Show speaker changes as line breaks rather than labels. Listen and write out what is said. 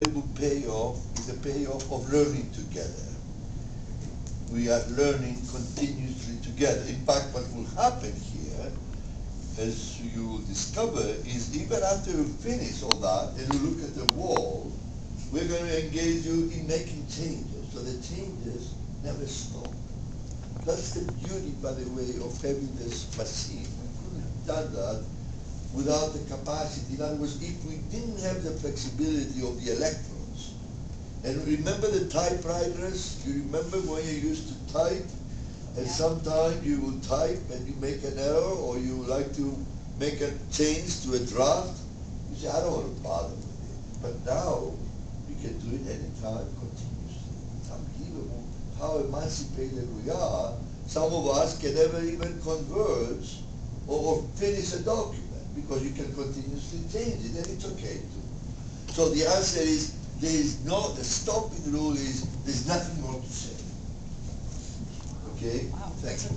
payoff is a payoff of learning together. We are learning continuously together. In fact, what will happen here, as you will discover, is even after you finish all that and you look at the wall, we're going to engage you in making changes. So the changes never stop. That's the beauty, by the way, of having this machine. We couldn't have done that without the capacity. In other words, if we didn't have the flexibility of the electrons, and remember the typewriters? You remember when you used to type, and sometimes you would type and you make an error, or you like to make a change to a draft? You say, I don't want to bother with it. But now, you can do it anytime, continuously. It's unbelievable how emancipated we are. Some of us can never even converge or finish a document, because you can continuously change it, and it's okay too. So the answer is, the stopping rule is, there's nothing more to say. Okay?
Wow.
Thank you.